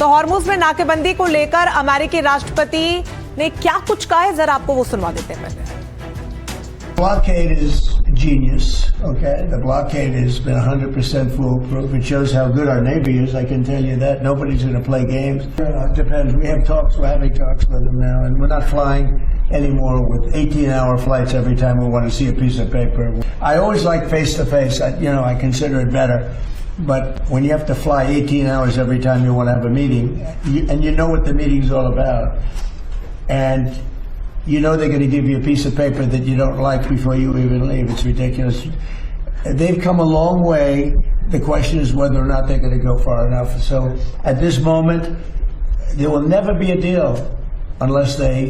तो हॉर्मुज में नाकेबंदी को लेकर अमेरिकी राष्ट्रपति ने क्या कुछ कहा है, जरा आपको वो सुनवा देते हैं पहले। Blockade is genius, okay? The blockade has been 100% foolproof. It shows how good our Navy is, I can tell you that. Nobody's going to play games. It depends. We have talks, we're having talks with them now, and we're not flying anymore with 18-hour flights every time we want to see a piece of paper. I always like face-to-face. I consider it better. But when you have to fly 18 hours every time you want to have a meeting, and you know what the meeting's all about, and you know they're going to give you a piece of paper that you don't like before you even leave. It's ridiculous. They've come a long way. The question is whether or not they're going to go far enough. So at this moment, there will never be a deal unless they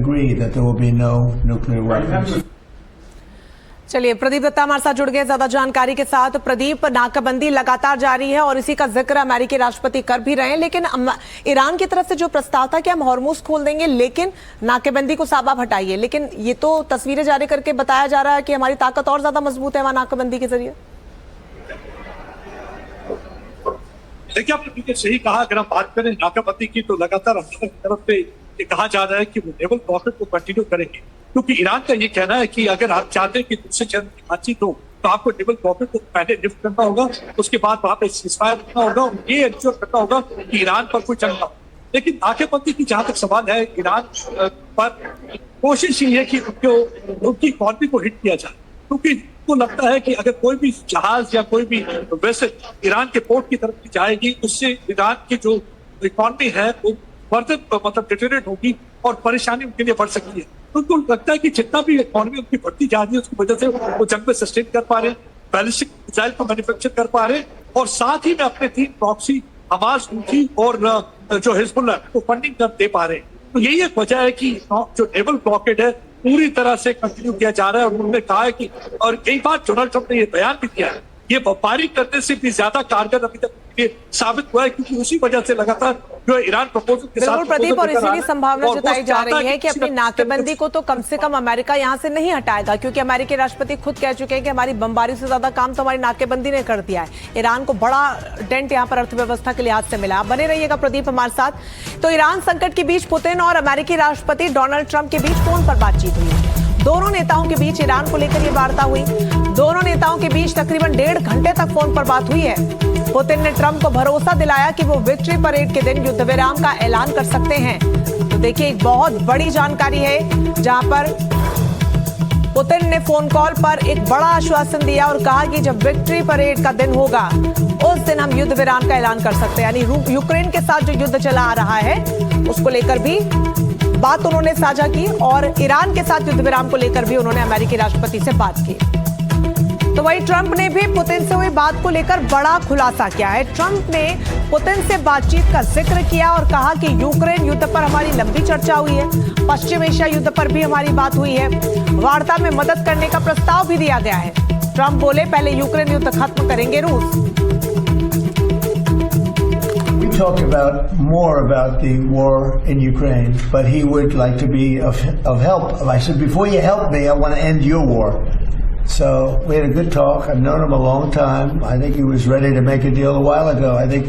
agree that there will be no nuclear weapons. चलिए, प्रदीप दत्ता हमारे साथ जुड़ गए ज्यादा जानकारी के साथ। प्रदीप, नाकाबंदी लगातार जारी है और इसी का जिक्र अमेरिकी राष्ट्रपति कर भी रहे हैं, लेकिन ईरान की तरफ से जो प्रस्ताव था कि हम हॉर्मुज खोल देंगे लेकिन नाकेबंदी को साबाब हटाइए, लेकिन ये तो तस्वीरें जारी करके बताया जा रहा है कि हमारी ताकत और ज्यादा मजबूत है वहां नाकाबंदी के जरिए। देखिए, आपने बिल्कुल सही कहा। अगर हम बात करें नाकाबंदी की तो लगातार अमेरिका की तरफ से ये कहा जा रहा है कि वो नेवल ब्लॉकेड को कंटिन्यू करेंगे, क्योंकि ईरान का ये कहना है कि अगर आप चाहते हैं कि दूसरे चरण की बातचीत हो तो आपको नेवल ब्लॉकेड को पहले लिफ्ट करना होगा, उसके बाद वहां पे सीजफायर करना होगा, ये इंश्योर करना होगा कि ईरान पर कोई जंग ना हो। लेकिन नाकेबंदी की जहां तक सवाल है, ईरान पर कोशिश ये है कि उनकी इकॉनमी को हिट किया जाए, क्योंकि उनको लगता है कि अगर कोई भी जहाज या कोई भी वेसल ईरान के पोर्ट की तरफ जाएगी, उससे ईरान की जो इकॉनमी है वो फर्दर मतलब डिटेरियोरेट होगी और परेशानी उनके लिए बढ़ सकती है। तो उनको लगता है कि जितना भी इकॉनमी उनकी बढ़ती जा रही है उसकी वजह से वो जंग में सस्टेन कर पा रहे हैं, बैलिस्टिक मिसाइल को मैन्युफैक्चर कर पा रहे हैं, और साथ ही में अपने 3 प्रॉक्सी हमास, हूथी और जो हिजबुल्लाह को फंडिंग दे पा रहे हैं। तो यही एक वजह है कि जो नेवल ब्लॉकेड है पूरी तरह से कंटिन्यू किया जा रहा है। और उन्होंने कहा है कि, और कई बार डोनाल्ड ट्रंप ने ये बयान भी दिया है, ये व्यापारी करने से भी ज्यादा कारगर अभी तक साबित हुआ है, क्योंकि उसी वजह से लगातार जो ईरान प्रपोजल के साथ प्रदीप, और इसीलिए संभावना जताई जा रही है कि अपनी नाकेबंदी को तो कम से कम अमेरिका यहां से नहीं हटाएगा, क्योंकि अमेरिकी राष्ट्रपति खुद कह चुके हैं कि हमारी बमबारी से ज्यादा काम तो हमारी नाकेबंदी ने कर दिया है। ईरान को बड़ा डेंट यहां पर अर्थव्यवस्था के लिहाज से मिला। बने रहिएगा प्रदीप हमारे साथ। तो ईरान संकट के बीच पुतिन और अमेरिकी राष्ट्रपति डोनाल्ड ट्रंप के बीच फोन पर बातचीत हुई। दोनों नेताओं के बीच ईरान को लेकर यह वार्ता हुई। दोनों नेताओं के बीच तकरीबन 1.5 घंटे तक फोन पर बात हुई है। पुतिन ने ट्रंप को भरोसा दिलाया कि वो विक्ट्री परेड के दिन युद्ध विराम का ऐलान कर सकते हैं। तो देखिए, एक बहुत बड़ी जानकारी है जहां पर पुतिन ने फोन कॉल पर एक बड़ा आश्वासन दिया और कहा कि जब विक्ट्री परेड का दिन होगा उस दिन हम युद्ध विराम का ऐलान कर सकते हैं। यानी यूक्रेन के साथ जो युद्ध चला आ रहा है उसको लेकर भी बात उन्होंने साझा की, और ईरान के साथ युद्ध विराम को लेकर भी उन्होंने अमेरिकी राष्ट्रपति से बात की। तो वहीं ट्रंप ने भी पुतिन से हुई बात को लेकर बड़ा खुलासा किया है। ट्रंप ने पुतिन से बातचीत का जिक्र किया और कहा कि यूक्रेन युद्ध पर हमारी लंबी चर्चा हुई है, पश्चिम एशिया युद्ध पर भी हमारी बात हुई है, वार्ता में मदद करने का प्रस्ताव भी दिया गया है। ट्रंप बोले, पहले यूक्रेन युद्ध खत्म करेंगे रूस। Talk about more about the war in Ukraine, but he would like to be of help. I said, before you help me, I want to end your war. So we had a good talk. I've known him a long time. I think he was ready to make a deal a while ago. I think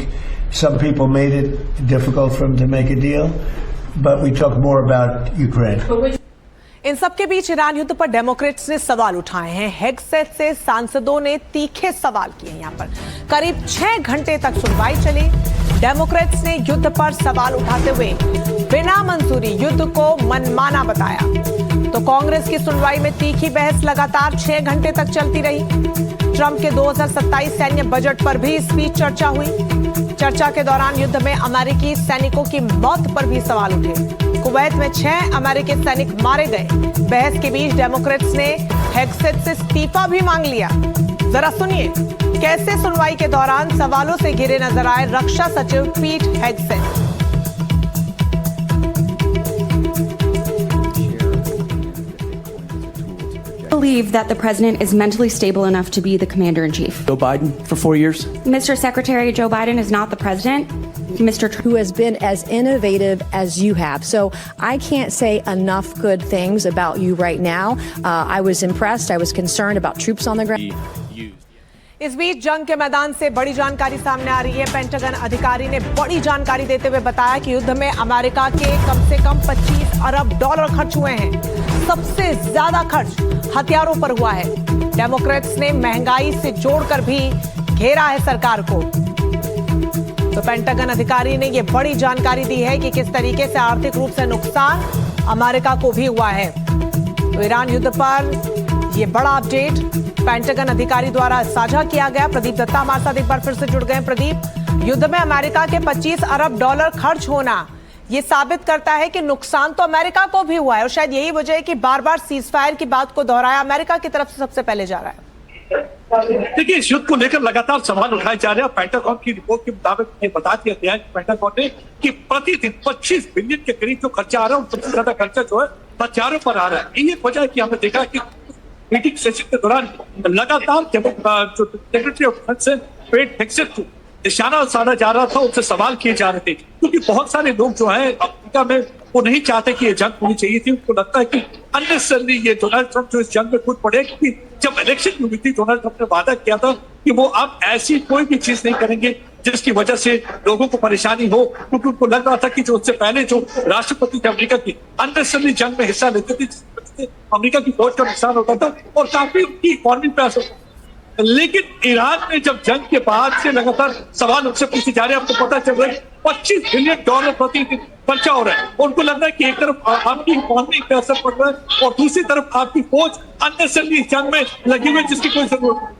some people made it difficult for him to make a deal, but we talked more about Ukraine. इन सबके बीच Iran युद्ध पर Democrats ने सवाल उठाए हैं। हेग्सेट से सांसदों ने तीखे सवाल किए। यहाँ पर करीब 6 घंटे तक सुनवाई चली। डेमोक्रेट्स ने युद्ध पर सवाल उठाते हुए बिना मंजूरी युद्ध को मनमाना बताया। तो कांग्रेस की सुनवाई में तीखी बहस लगातार 6 घंटे तक चलती रही। ट्रंप के 2027 सैन्य बजट पर भी इस बीच चर्चा हुई। चर्चा के दौरान युद्ध में अमेरिकी सैनिकों की मौत पर भी सवाल उठे। कुवैत में 6 अमेरिकी सैनिक मारे गए। बहस के बीच डेमोक्रेट्स ने हेग्सेट से इस्तीफा भी मांग लिया। जरा सुनिए कैसे सुनवाई के दौरान सवालों से घिरे नजर आए रक्षा सचिव पीट हेग्सेट। Believe that the president is mentally stable enough to be the commander-in-chief. Joe Biden for 4 years? Mr. Secretary, Joe Biden is not the president. Mr. Who has been as innovative as you have. So I can't say enough good things about you right now. I was impressed. I was concerned about troops on the ground. इस बीच जंग के मैदान से बड़ी जानकारी सामने आ रही है। पेंटागन अधिकारी ने बड़ी जानकारी देते हुए बताया कि युद्ध में अमेरिका के कम से कम 25 अरब डॉलर खर्च हुए हैं। सबसे ज्यादा खर्च हथियारों पर हुआ है। डेमोक्रेट्स ने महंगाई से जोड़कर भी घेरा है सरकार को। तो पेंटागन अधिकारी ने यह बड़ी जानकारी दी है कि किस तरीके से आर्थिक रूप से नुकसान अमेरिका को भी हुआ है। तो ईरान युद्ध पर यह बड़ा अपडेट पेंटागन अधिकारी द्वारा साझा किया गया। प्रदीप दत्ता हमारे साथ एक बार फिर से जुड़ गए। प्रदीप, युद्ध में अमेरिका के 25 अरब डॉलर खर्च होना यह साबित करता है कि नुकसान तो अमेरिका को भी हुआ है, और शायद यही वजह है कि बार बार सीजफायर की बात को दोहराया अमेरिका की तरफ से सबसे पहले जा रहा है। देखिए, इस युद्ध को लेकर लगातार सवाल उठाए जा रहे हैं। पेंटागन की रिपोर्ट के मुताबिक ये बता दिया गया है पेंटागन ने कि प्रतिदिन 25 बिलियन के करीब जो खर्चा आ रहा है, सबसे ज्यादा खर्चा जो है हथियारों पर आ रहा है। ये वजह है कि हमने देखा कि मीटिंग सेशन के दौरान लगातार जो सेक्रेटरी ऑफ डिफेंस है पेट हेग्सेथ को निशाना साधा जा रहा था, उससे सवाल किए जा रहे थे, क्योंकि बहुत सारे लोग जो है अमेरिका में वो नहीं चाहते कि ये जंग होनी चाहिए थी। उनको लगता है कि अननेसेसरली ये डोनाल्ड ट्रंप जो इस जंग में कूद पड़े, क्योंकि जब इलेक्शन हुई थी डोनाल्ड ट्रंप ने वादा किया था कि वो अब ऐसी कोई भी चीज नहीं करेंगे जिसकी वजह से लोगों को परेशानी हो, क्योंकि उनको लग रहा था कि जो उससे पहले जो राष्ट्रपति थे अमेरिका की अननेसेसरली जंग में हिस्सा लेते थे, अमेरिका की फौज का नुकसान होता था और काफी उनकी इकोनॉमी पे असर। लेकिन ईरान में जब जंग के बाद से लगातार सवाल उनसे पूछे जा रहे हैं, आपको पता चल रहा है 25 बिलियन डॉलर प्रतिदिन खर्चा हो रहा है। उनको लग रहा है कि एक तरफ आपकी इकोनॉमी पे असर पड़ रहा है और दूसरी तरफ आपकी फौज अननेसेसरली जंग में लगी हुई जिसकी कोई जरूरत नहीं।